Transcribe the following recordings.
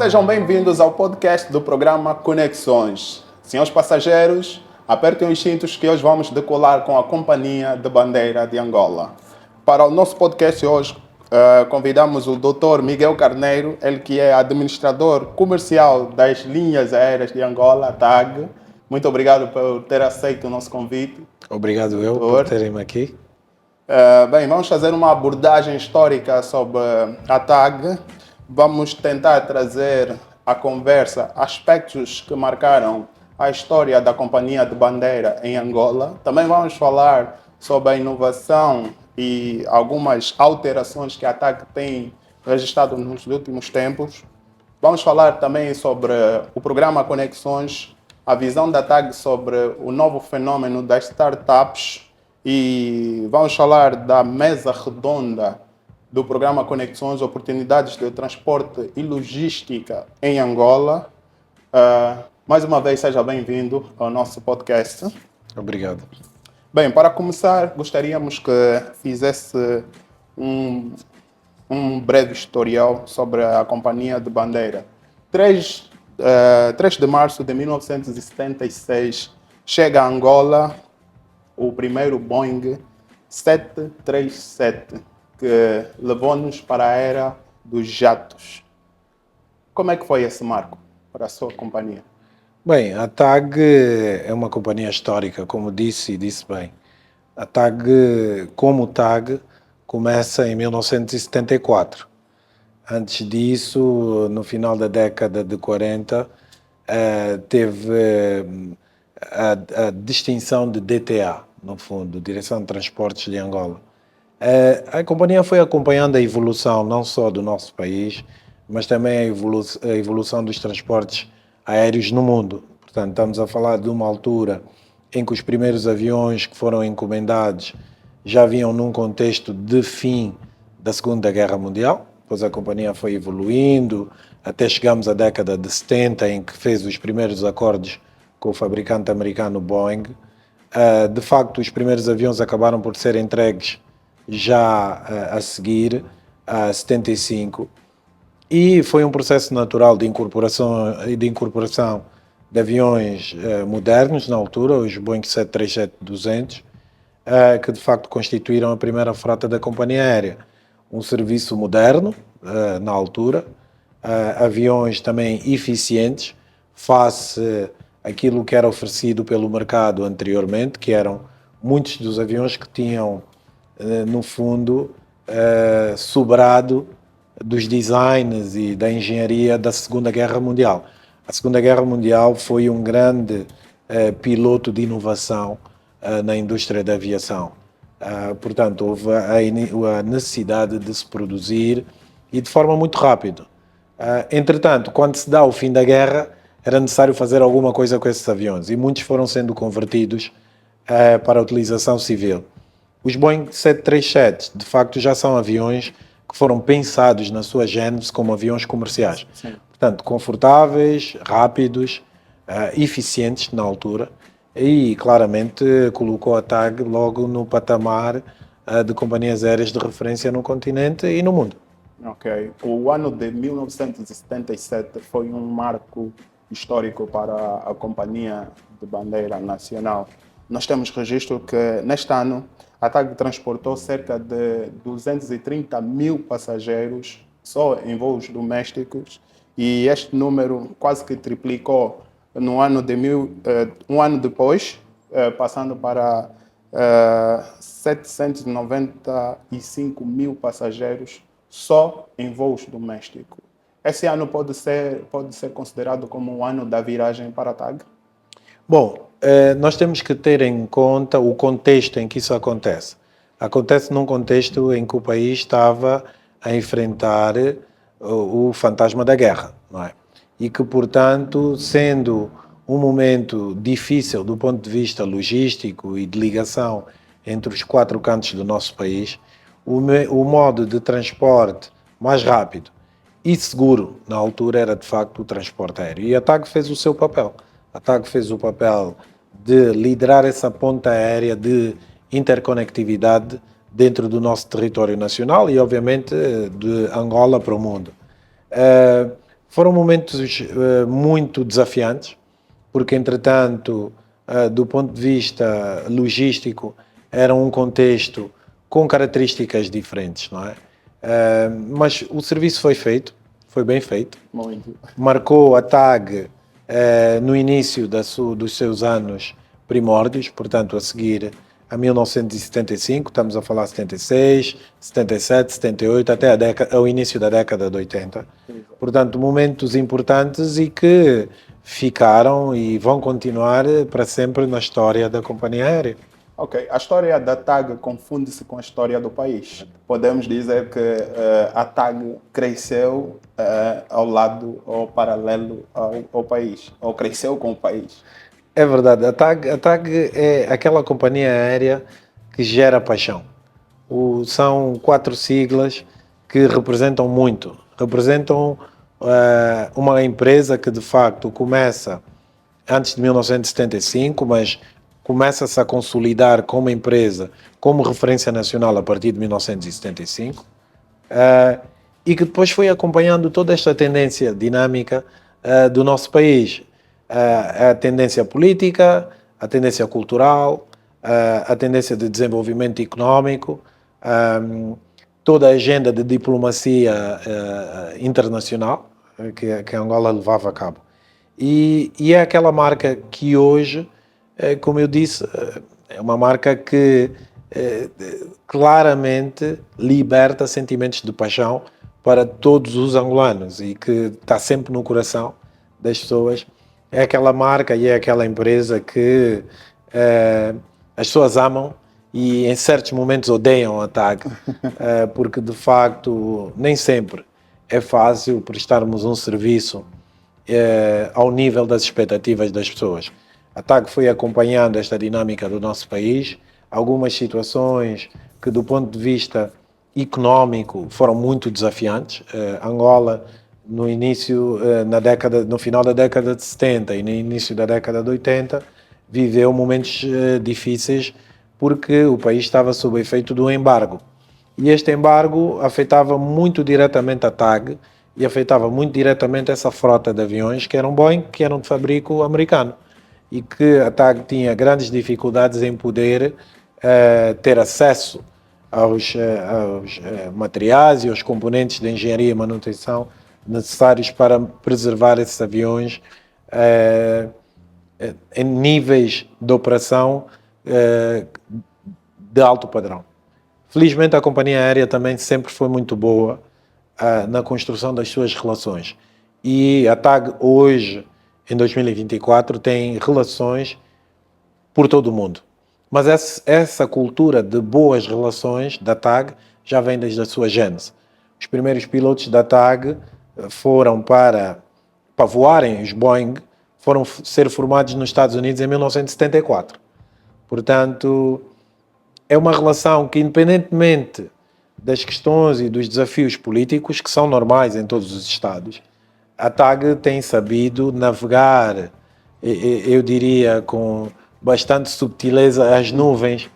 Sejam bem-vindos ao podcast do programa Conexões. Senhores passageiros, apertem os cintos que hoje vamos decolar com a Companhia de Bandeira de Angola. Para o nosso podcast hoje, convidamos o Dr. Miguel Carneiro, ele que é administrador comercial das linhas aéreas de Angola, TAG. Muito obrigado por ter aceito o nosso convite. Obrigado eu por terem-me aqui. Bem, vamos fazer uma abordagem histórica sobre a TAG. Vamos tentar trazer à conversa aspectos que marcaram a história da Companhia de Bandeira em Angola. Também vamos falar sobre a inovação e algumas alterações que a TAG tem registrado nos últimos tempos. Vamos falar também sobre o programa Conexões, a visão da TAG sobre o novo fenômeno das startups e vamos falar da mesa redonda do programa Conexões, oportunidades de transporte e logística em Angola. Mais uma vez, seja bem-vindo ao nosso podcast. Obrigado. Bem, para começar, gostaríamos que fizesse um breve historial sobre a Companhia de Bandeira. 3 de março de 1976, chega a Angola o primeiro Boeing 737, que levou-nos para a era dos jatos. Como é que foi esse marco para a sua companhia? Bem, a TAG é uma companhia histórica, como disse e disse bem. A TAG, como TAG, começa em 1974. Antes disso, no final da década de 40, teve a distinção de DTA, no fundo, Direção de Transportes de Angola. A companhia foi acompanhando a evolução não só do nosso país, mas também a evolução dos transportes aéreos no mundo. Portanto, estamos a falar de uma altura em que os primeiros aviões que foram encomendados já vinham num contexto de fim da Segunda Guerra Mundial. Depois a companhia foi evoluindo, até chegamos à década de 70, em que fez os primeiros acordos com o fabricante americano Boeing. De facto, os primeiros aviões acabaram por ser entregues já a seguir, a 75, e foi um processo natural de incorporação de aviões modernos na altura, os Boeing 737-200, que de facto constituíram a primeira frota da companhia aérea. Um serviço moderno na altura, aviões também eficientes face àquilo que era oferecido pelo mercado anteriormente, que eram muitos dos aviões que tinham no fundo, sobrado dos designs e da engenharia da Segunda Guerra Mundial. A Segunda Guerra Mundial foi um grande piloto de inovação na indústria da aviação. Portanto, houve a necessidade de se produzir e de forma muito rápida. Entretanto, quando se dá o fim da guerra, era necessário fazer alguma coisa com esses aviões e muitos foram sendo convertidos para a utilização civil. Os Boeing 737, de facto, já são aviões que foram pensados na sua gênese como aviões comerciais. Sim. Portanto, confortáveis, rápidos, eficientes na altura e, claramente, colocou a TAG logo no patamar de companhias aéreas de referência no continente e no mundo. Ok. O ano de 1977 foi um marco histórico para a Companhia de Bandeira Nacional. Nós temos registro que, neste ano, a TAG transportou cerca de 230 mil passageiros só em voos domésticos e este número quase que triplicou no ano um ano depois, passando para 795 mil passageiros só em voos domésticos. Esse ano pode ser considerado como um ano da viragem para a TAG? Bom, nós temos que ter em conta o contexto em que isso acontece. Acontece num contexto em que o país estava a enfrentar o fantasma da guerra, não é? E que, portanto, sendo um momento difícil do ponto de vista logístico e de ligação entre os 4 cantos do nosso país, o modo de transporte mais rápido e seguro na altura era, de facto, o transporte aéreo. E a TAG fez o seu papel. A TAG fez o papel de liderar essa ponta aérea de interconectividade dentro do nosso território nacional e, obviamente, de Angola para o mundo. Foram momentos muito desafiantes, porque, entretanto, do ponto de vista logístico, era um contexto com características diferentes, não é? Mas o serviço foi feito, foi bem feito. Muito. Marcou a TAG no início dos seus anos primórdios, portanto, a seguir a 1975, estamos a falar 76, 77, 78, até ao início da década de 80. Portanto, momentos importantes e que ficaram e vão continuar para sempre na história da companhia aérea. Ok, a história da TAG confunde-se com a história do país. Podemos dizer que a TAG cresceu ao lado ou paralelo ao país, ou cresceu com o país. É verdade, a TAG é aquela companhia aérea que gera paixão. São 4 siglas que representam muito. Representam uma empresa que, de facto, começa antes de 1975, mas começa-se a consolidar como empresa, como referência nacional a partir de 1975, e que depois foi acompanhando toda esta tendência dinâmica do nosso país. A tendência política, a tendência cultural, a tendência de desenvolvimento económico, toda a agenda de diplomacia internacional que a Angola levava a cabo. E é aquela marca que hoje, como eu disse, é uma marca que claramente liberta sentimentos de paixão para todos os angolanos e que está sempre no coração das pessoas. É aquela marca e é aquela empresa que as pessoas amam e em certos momentos odeiam a TAG, porque de facto nem sempre é fácil prestarmos um serviço ao nível das expectativas das pessoas. A TAG foi acompanhando esta dinâmica do nosso país, algumas situações que do ponto de vista económico foram muito desafiantes. Angola no início, no final da década de 70 e no início da década de 80, viveu momentos difíceis porque o país estava sob o efeito do embargo. E este embargo afetava muito diretamente a TAG e afetava muito diretamente essa frota de aviões que eram Boeing, que eram de fabrico americano. E que a TAG tinha grandes dificuldades em poder ter acesso aos materiais e aos componentes de engenharia e manutenção necessários para preservar esses aviões em níveis de operação de alto padrão. Felizmente a companhia aérea também sempre foi muito boa na construção das suas relações. E a TAG hoje, em 2024, tem relações por todo o mundo. Mas essa cultura de boas relações da TAG já vem desde a sua gênese. Os primeiros pilotos da TAG foram para voarem os Boeing, foram ser formados nos Estados Unidos em 1974. Portanto, é uma relação que, independentemente das questões e dos desafios políticos, que são normais em todos os Estados, a TAG tem sabido navegar, eu diria, com bastante subtileza as nuvens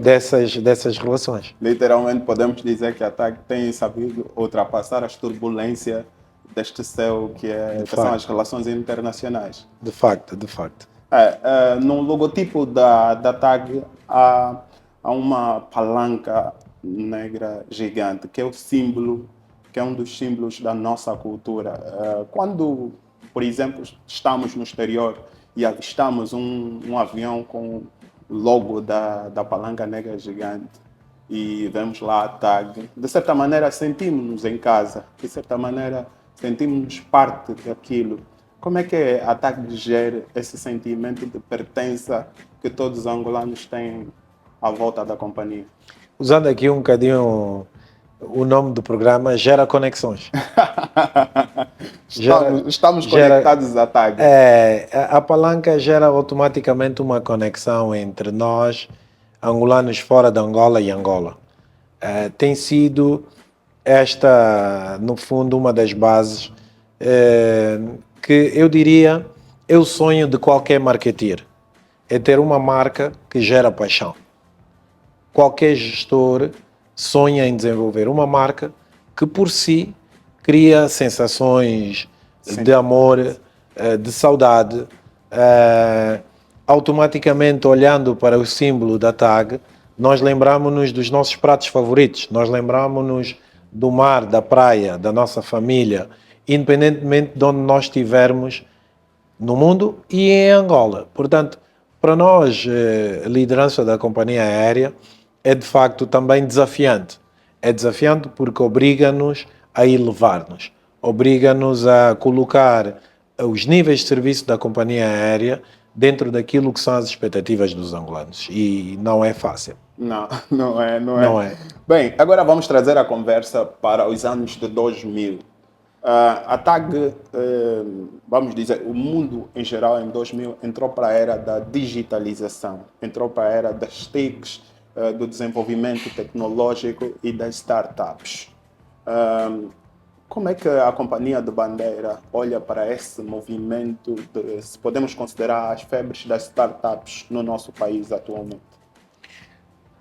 dessas relações. Literalmente podemos dizer que a TAG tem sabido ultrapassar as turbulências deste céu que são as relações internacionais. De facto, de facto. No logotipo da TAG há uma palanca negra gigante, que é o símbolo, que é um dos símbolos da nossa cultura. Quando, por exemplo, estamos no exterior e avistamos um avião com o logo da palanca negra gigante e vemos lá a TAG, de certa maneira sentimos-nos em casa, de certa maneira sentimos-nos parte daquilo. Como é que a TAG gera esse sentimento de pertença que todos os angolanos têm à volta da companhia? Usando aqui um bocadinho o nome do programa, gera conexões. Estamos conectados à TAG. A palanca gera automaticamente uma conexão entre nós, angolanos fora de Angola e Angola. Tem sido esta, no fundo, uma das bases que eu diria é o sonho de qualquer marketeer. É ter uma marca que gera paixão. Qualquer gestor sonha em desenvolver uma marca que por si cria sensações Sim. de amor, de saudade. Automaticamente, olhando para o símbolo da TAG, nós lembramos-nos dos nossos pratos favoritos, nós lembramos-nos do mar, da praia, da nossa família, independentemente de onde nós estivermos no mundo e em Angola. Portanto, para nós, a liderança da companhia aérea é de facto também desafiante. É desafiante porque obriga-nos a elevar-nos, obriga-nos a colocar os níveis de serviço da companhia aérea dentro daquilo que são as expectativas dos angolanos. E não é fácil. Não, não é, não é. Não é. Bem, agora vamos trazer a conversa para os anos de 2000. A TAG, vamos dizer, o mundo em geral em 2000 entrou para a era da digitalização, entrou para a era das TICs, do desenvolvimento tecnológico e das startups. Como é que a companhia de bandeira olha para esse movimento, se podemos considerar as febres das startups no nosso país atualmente?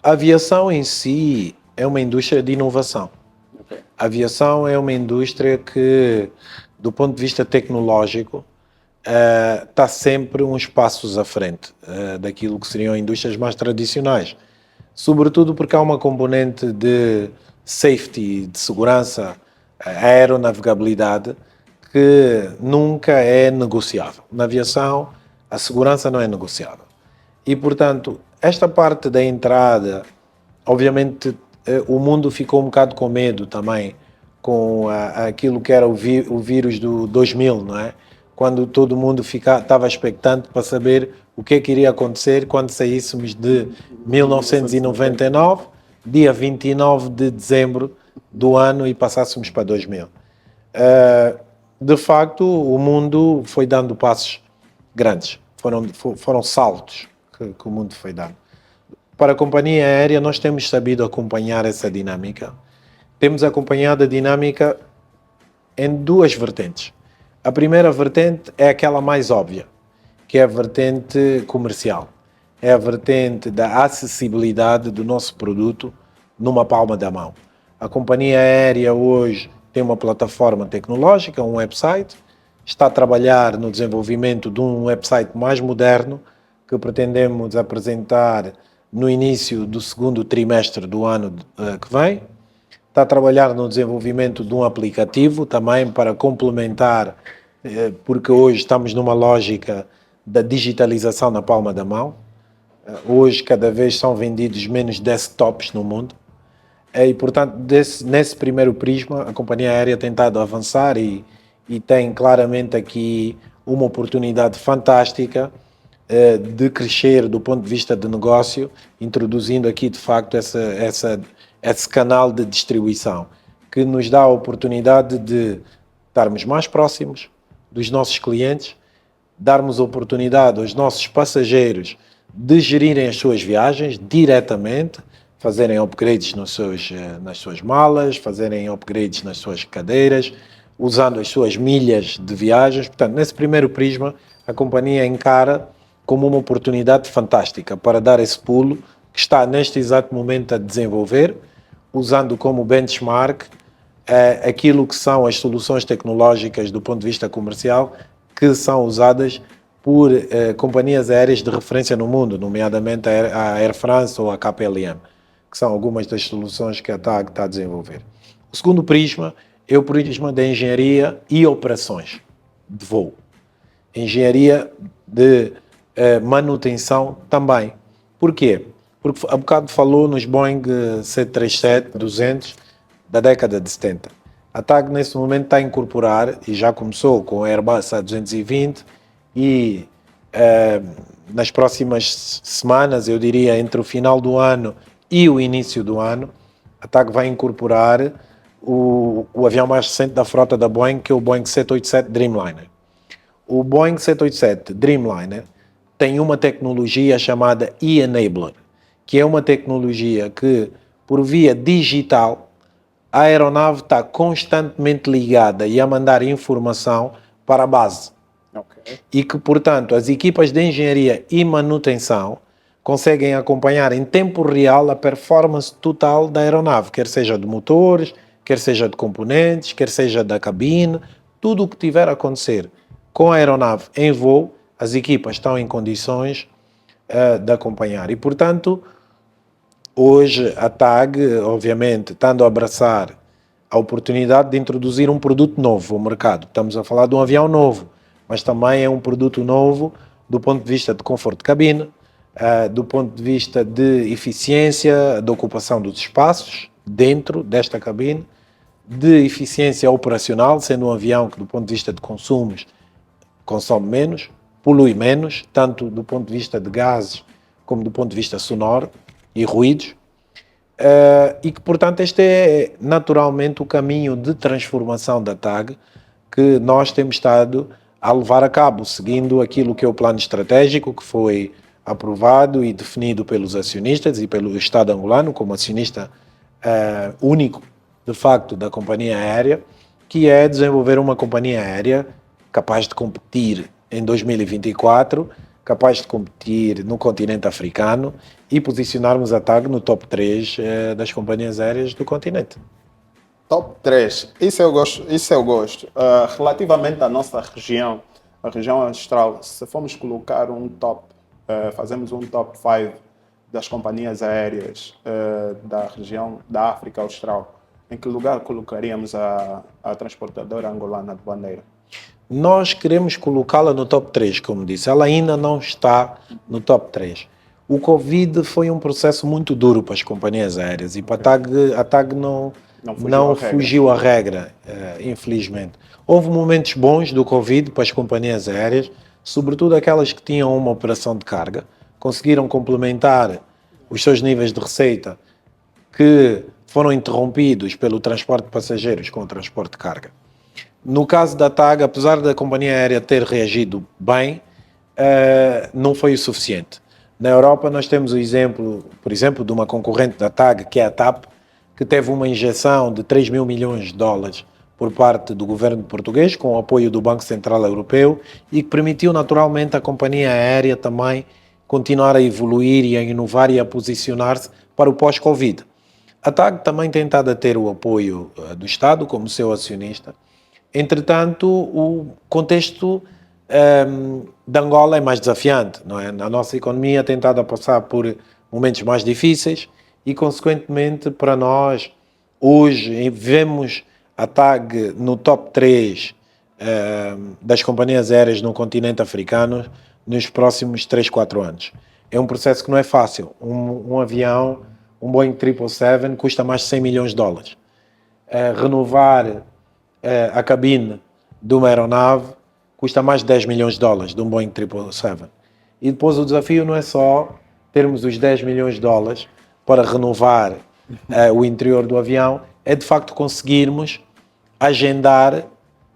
A aviação em si é uma indústria de inovação. Okay. A aviação é uma indústria que, do ponto de vista tecnológico, está sempre uns passos à frente daquilo que seriam indústrias mais tradicionais. Sobretudo porque há uma componente de safety, de segurança, aeronavegabilidade, que nunca é negociável. Na aviação, a segurança não é negociável. E, portanto, esta parte da entrada, obviamente, o mundo ficou um bocado com medo também com aquilo que era o vírus do 2000, não é? Quando todo mundo estava expectante para saber o que é que iria acontecer quando saíssemos de 1999, dia 29 de dezembro do ano, e passássemos para 2000. De facto, o mundo foi dando passos grandes, foram saltos que o mundo foi dando. Para a companhia aérea, nós temos sabido acompanhar essa dinâmica. Temos acompanhado a dinâmica em duas vertentes. A primeira vertente é aquela mais óbvia, que é a vertente comercial. É a vertente da acessibilidade do nosso produto numa palma da mão. A companhia aérea hoje tem uma plataforma tecnológica, um website, está a trabalhar no desenvolvimento de um website mais moderno que pretendemos apresentar no início do segundo trimestre do ano que vem. Está a trabalhar no desenvolvimento de um aplicativo também para complementar, porque hoje estamos numa lógica da digitalização na palma da mão. Hoje cada vez são vendidos menos desktops no mundo. E, portanto, nesse primeiro prisma, a companhia aérea tem tentado avançar e tem claramente aqui uma oportunidade fantástica de crescer do ponto de vista de negócio, introduzindo aqui, de facto, esse canal de distribuição, que nos dá a oportunidade de estarmos mais próximos dos nossos clientes, darmos a oportunidade aos nossos passageiros de gerirem as suas viagens diretamente, fazerem upgrades nas suas malas, fazerem upgrades nas suas cadeiras, usando as suas milhas de viagens. Portanto, nesse primeiro prisma, a companhia encara como uma oportunidade fantástica para dar esse pulo que está neste exato momento a desenvolver, usando como benchmark aquilo que são as soluções tecnológicas do ponto de vista comercial que são usadas por companhias aéreas de referência no mundo, nomeadamente a Air France ou a KPLM, que são algumas das soluções que a TAG está a desenvolver. O segundo prisma é o prisma da engenharia e operações de voo. Engenharia de manutenção também. Porquê? Porque há bocado falou nos Boeing 737-200 da década de 70. A TAG nesse momento está a incorporar, e já começou com a Airbus A220 e nas próximas semanas, eu diria entre o final do ano e o início do ano, a TAG vai incorporar o avião mais recente da frota da Boeing, que é o Boeing 787 Dreamliner. O Boeing 787 Dreamliner tem uma tecnologia chamada e-Enabler, que é uma tecnologia que, por via digital, a aeronave está constantemente ligada e a mandar informação para a base. Okay. E que, portanto, as equipas de engenharia e manutenção conseguem acompanhar em tempo real a performance total da aeronave, quer seja de motores, quer seja de componentes, quer seja da cabine, tudo o que tiver a acontecer com a aeronave em voo, as equipas estão em condições de acompanhar. E, portanto, hoje a TAG, obviamente, estando a abraçar a oportunidade de introduzir um produto novo ao mercado. Estamos a falar de um avião novo, mas também é um produto novo do ponto de vista de conforto de cabine, do ponto de vista de eficiência, de ocupação dos espaços dentro desta cabine, de eficiência operacional, sendo um avião que, do ponto de vista de consumos, consome menos, polui menos, tanto do ponto de vista de gases como do ponto de vista sonoro e ruídos, e que, portanto, este é naturalmente o caminho de transformação da TAG que nós temos estado a levar a cabo, seguindo aquilo que é o plano estratégico que foi aprovado e definido pelos acionistas e pelo Estado angolano como acionista único, de facto, da companhia aérea, que é desenvolver uma companhia aérea capaz de competir em 2024, capaz de competir no continente africano e posicionarmos a TAG no top 3 das companhias aéreas do continente. Top 3, isso eu gosto. Relativamente à nossa região, a região austral, se formos colocar um top, fazemos um top 5 das companhias aéreas da região da África Austral, em que lugar colocaríamos a transportadora angolana de bandeira? Nós queremos colocá-la no top 3, como disse. Ela ainda não está no top 3. O Covid foi um processo muito duro para as companhias aéreas e para a TAG não fugiu à regra, infelizmente. Houve momentos bons do Covid para as companhias aéreas, sobretudo aquelas que tinham uma operação de carga, conseguiram complementar os seus níveis de receita que foram interrompidos pelo transporte de passageiros com o transporte de carga. No caso da TAG, apesar da companhia aérea ter reagido bem, não foi o suficiente. Na Europa nós temos o exemplo, por exemplo, de uma concorrente da TAG, que é a TAP, que teve uma injeção de 3 mil milhões de dólares por parte do governo português, com o apoio do Banco Central Europeu, e que permitiu naturalmente à companhia aérea também continuar a evoluir e a inovar e a posicionar-se para o pós-Covid. A TAG também tem estado a ter o apoio do Estado como seu acionista. Entretanto, o contexto de Angola é mais desafiante, não é? A nossa economia tem estado a passar por momentos mais difíceis e, consequentemente, para nós, hoje, vemos a TAG no top 3 das companhias aéreas no continente africano nos próximos 3, 4 anos. É um processo que não é fácil. Um avião, um Boeing 777, custa mais de 100 milhões de dólares. Renovar a cabine de uma aeronave custa mais de 10 milhões de dólares de um Boeing 777. E depois o desafio não é só termos os 10 milhões de dólares para renovar o interior do avião, é de facto conseguirmos agendar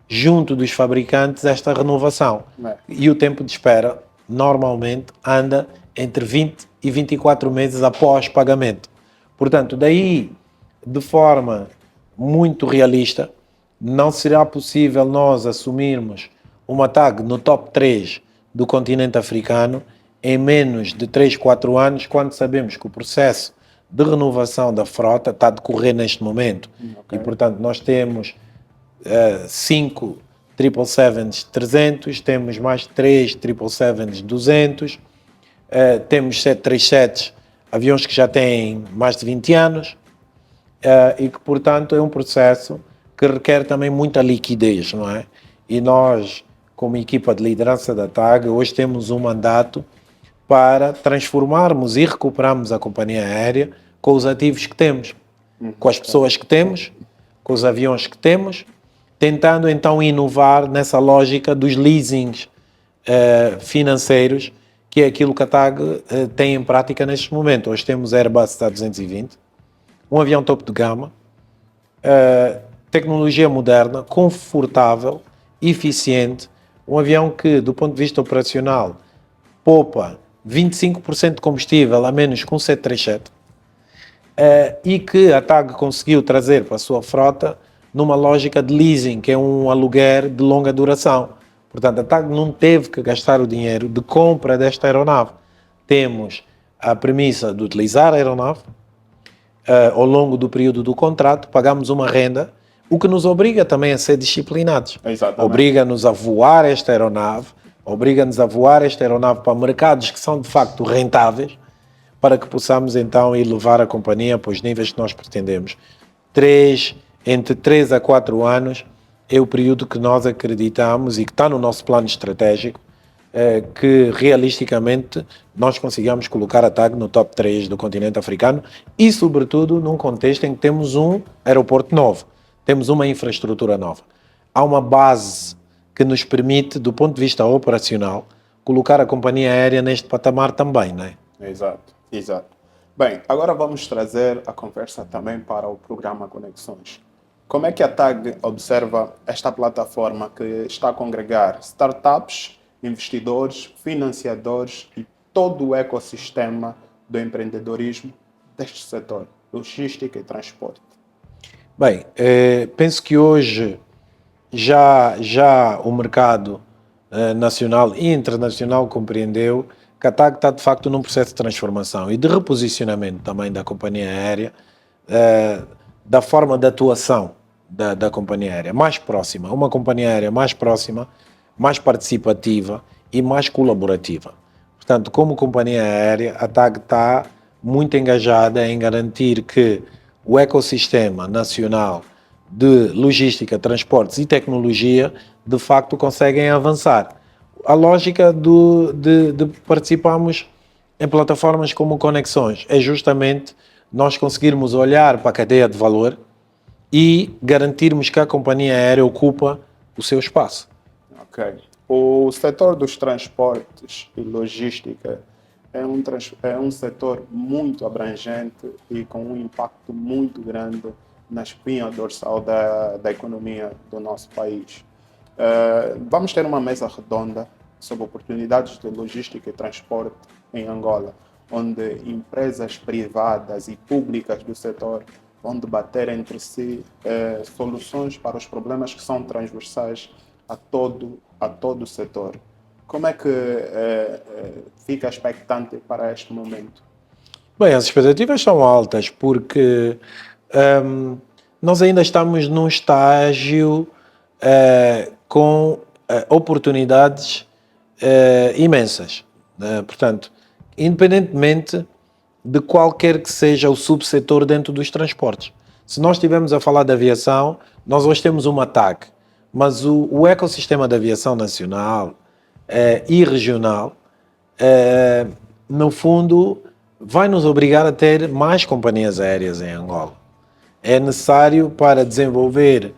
junto dos fabricantes esta renovação. E o tempo de espera normalmente anda entre 20 e 24 meses após pagamento. Portanto, daí, de forma muito realista, não será possível nós assumirmos uma TAG no top 3 do continente africano em menos de 3, 4 anos, quando sabemos que o processo de renovação da frota está a decorrer neste momento. Okay. E, portanto, nós temos 5 777-300, temos mais 3 777-200, temos 737, aviões que já têm mais de 20 anos, e que, portanto, é um processo que requer também muita liquidez, não é? E nós, como equipa de liderança da TAG, hoje temos um mandato para transformarmos e recuperarmos a companhia aérea com os ativos que temos, com as pessoas que temos, com os aviões que temos, tentando então inovar nessa lógica dos leasings financeiros, que é aquilo que a TAG tem em prática neste momento. Hoje temos Airbus A220, um avião topo de gama, tecnologia moderna, confortável, eficiente, um avião que, do ponto de vista operacional, poupa 25% de combustível a menos que um 737, e que a TAG conseguiu trazer para a sua frota numa lógica de leasing, que é um aluguer de longa duração. Portanto, a TAG não teve que gastar o dinheiro de compra desta aeronave. Temos a premissa de utilizar a aeronave ao longo do período do contrato, pagamos uma renda, o que nos obriga também a ser disciplinados. Exatamente. Obriga-nos a voar esta aeronave, para mercados que são de facto rentáveis, para que possamos então ir levar a companhia para os níveis que nós pretendemos. Entre 3 a 4 anos é o período que nós acreditamos e que está no nosso plano estratégico, que realisticamente nós consigamos colocar a TAG no top 3 do continente africano e sobretudo num contexto em que temos um aeroporto novo, temos uma infraestrutura nova. Há uma base que nos permite, do ponto de vista operacional, colocar a companhia aérea neste patamar também, não é? Exato, exato. Bem, agora vamos trazer a conversa também para o programa Conexões. Como é que a TAG observa esta plataforma que está a congregar startups, investidores, financiadores e todo o ecossistema do empreendedorismo deste setor, logística e transporte? Bem, penso que hoje já o mercado nacional e internacional compreendeu que a TAG está de facto num processo de transformação e de reposicionamento também da companhia aérea, da forma de atuação da companhia aérea mais próxima, uma companhia aérea mais próxima, mais participativa e mais colaborativa. Portanto, como companhia aérea, a TAG está muito engajada em garantir que o ecossistema nacional de logística, transportes e tecnologia, de facto, conseguem avançar. A lógica de participarmos em plataformas como Conexões é justamente nós conseguirmos olhar para a cadeia de valor e garantirmos que a companhia aérea ocupa o seu espaço. Ok. O setor dos transportes e logística é um setor muito abrangente e com um impacto muito grande na espinha dorsal da economia do nosso país. Vamos ter uma mesa redonda sobre oportunidades de logística e transporte em Angola, onde empresas privadas e públicas do setor vão debater entre si soluções para os problemas que são transversais a todo o setor. Como é que fica expectante para este momento? Bem, as expectativas são altas porque nós ainda estamos num estágio com oportunidades imensas. Portanto, independentemente de qualquer que seja o subsetor dentro dos transportes. Se nós estivermos a falar de aviação, nós hoje temos uma TAG, mas o ecossistema da aviação nacional e regional, no fundo, vai nos obrigar a ter mais companhias aéreas em Angola. É necessário para desenvolver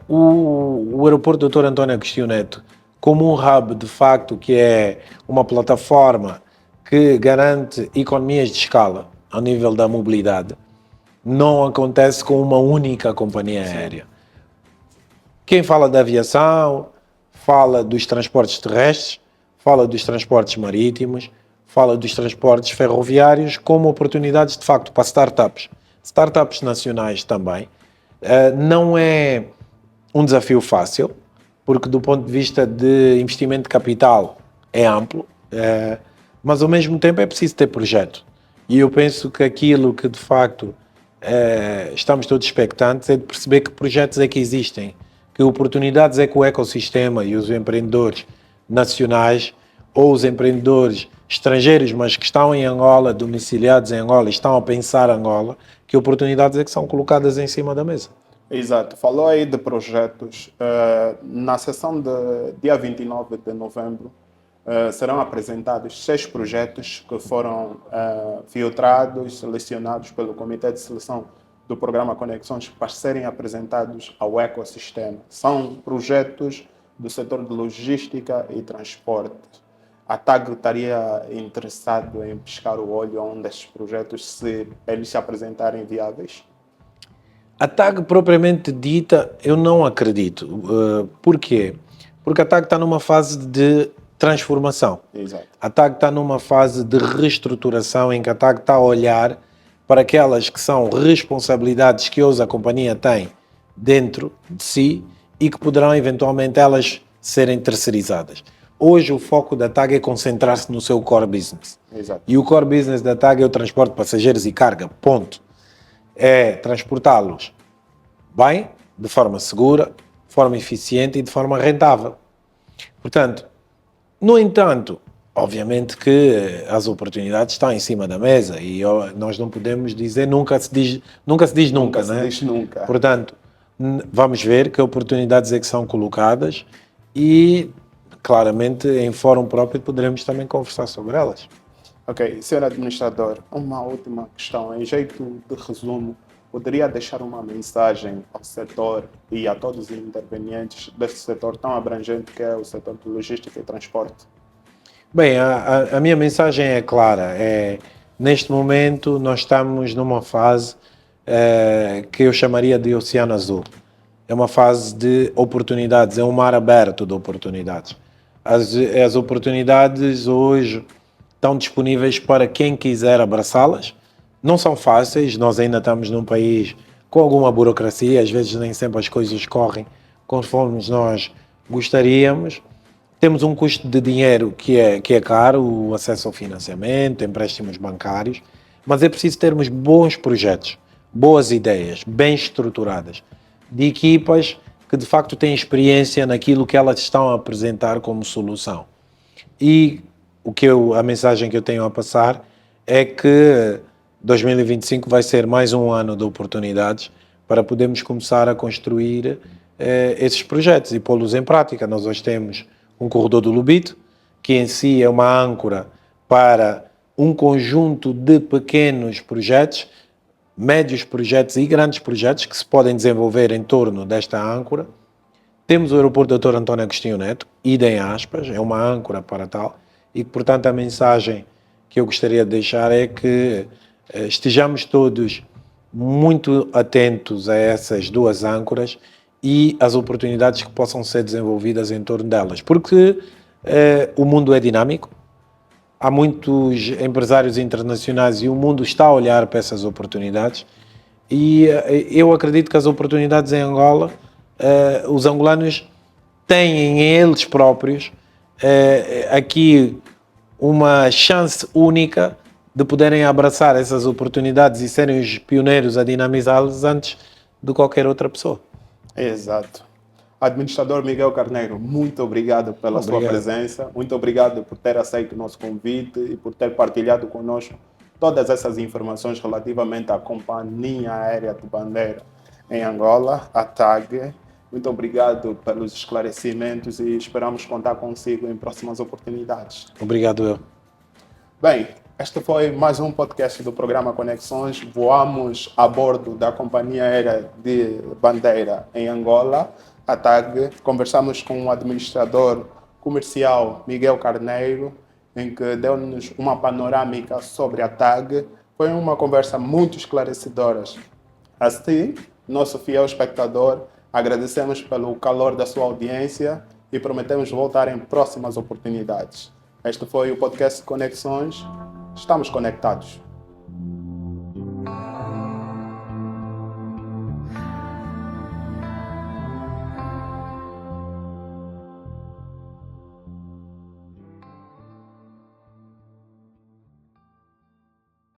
o aeroporto Dr. António Agostinho Neto como um hub, de facto, que é uma plataforma que garante economias de escala ao nível da mobilidade. Não acontece com uma única companhia aérea. Quem fala da aviação, fala dos transportes terrestres, fala dos transportes marítimos, fala dos transportes ferroviários como oportunidades, de facto, para startups nacionais também. Não é um desafio fácil, porque do ponto de vista de investimento de capital é amplo, mas ao mesmo tempo é preciso ter projeto. E eu penso que aquilo que de facto estamos todos expectantes é de perceber que projetos é que existem, que oportunidades é que o ecossistema e os empreendedores nacionais ou os empreendedores estrangeiros, mas que estão em Angola, domiciliados em Angola, estão a pensar Angola, que oportunidades é que são colocadas em cima da mesa. Exato. Falou aí de projetos. Na sessão de dia 29 de novembro, serão apresentados 6 projetos que foram filtrados, selecionados pelo Comitê de Seleção do Programa Conexões para serem apresentados ao ecossistema. São projetos do setor de logística e transporte. A TAG estaria interessado em piscar o olho a um destes projetos se eles se apresentarem viáveis? A TAG propriamente dita, eu não acredito. Por quê? Porque a TAG está numa fase de transformação. Exato. A TAG está numa fase de reestruturação em que a TAG está a olhar para aquelas que são responsabilidades que hoje a companhia tem dentro de si e que poderão eventualmente elas serem terceirizadas. Hoje o foco da TAG é concentrar-se no seu core business. Exato. E o core business da TAG é o transporte de passageiros e carga, ponto. É transportá-los bem, de forma segura, de forma eficiente e de forma rentável. Portanto, no entanto, obviamente que as oportunidades estão em cima da mesa e nós não podemos dizer nunca se diz nunca, Se né? diz nunca. Portanto, vamos ver que oportunidades é que são colocadas e, claramente, em fórum próprio poderemos também conversar sobre elas. Ok, senhor administrador, uma última questão. Em jeito de resumo, poderia deixar uma mensagem ao setor e a todos os intervenientes deste setor tão abrangente que é o setor de logística e transporte? Bem, a minha mensagem é clara. Neste momento, nós estamos numa fase que eu chamaria de oceano azul. É uma fase de oportunidades, é um mar aberto de oportunidades. As oportunidades hoje estão disponíveis para quem quiser abraçá-las. Não são fáceis, nós ainda estamos num país com alguma burocracia, às vezes nem sempre as coisas correm conforme nós gostaríamos. Temos um custo de dinheiro que é caro, o acesso ao financiamento, empréstimos bancários, mas é preciso termos bons projetos, boas ideias, bem estruturadas, de equipas que de facto têm experiência naquilo que elas estão a apresentar como solução. E a mensagem que eu tenho a passar é que 2025 vai ser mais um ano de oportunidades para podermos começar a construir esses projetos e pô-los em prática. Nós hoje temos um corredor do Lobito, que em si é uma âncora para um conjunto de pequenos projetos, médios projetos e grandes projetos que se podem desenvolver em torno desta âncora. Temos o aeroporto Dr. António Agostinho Neto, idem aspas, é uma âncora para tal, e portanto a mensagem que eu gostaria de deixar é que estejamos todos muito atentos a essas duas âncoras e as oportunidades que possam ser desenvolvidas em torno delas, porque o mundo é dinâmico, há muitos empresários internacionais e o mundo está a olhar para essas oportunidades e eu acredito que as oportunidades em Angola, os angolanos têm em eles próprios aqui uma chance única de poderem abraçar essas oportunidades e serem os pioneiros a dinamizá-las antes de qualquer outra pessoa. Exato. Administrador Miguel Carneiro, muito obrigado pela sua presença, muito obrigado por ter aceito o nosso convite e por ter partilhado conosco todas essas informações relativamente à Companhia Aérea de Bandeira em Angola, a TAG. Muito obrigado pelos esclarecimentos e esperamos contar consigo em próximas oportunidades. Obrigado eu. Bem, este foi mais um podcast do programa Conexões. Voamos a bordo da Companhia Aérea de Bandeira em Angola, a TAG. Conversamos com o administrador comercial Miguel Carneiro, em que deu-nos uma panorâmica sobre a TAG. Foi uma conversa muito esclarecedora. Assim, nosso fiel espectador, agradecemos pelo calor da sua audiência e prometemos voltar em próximas oportunidades. Este foi o podcast Conexões. Estamos conectados.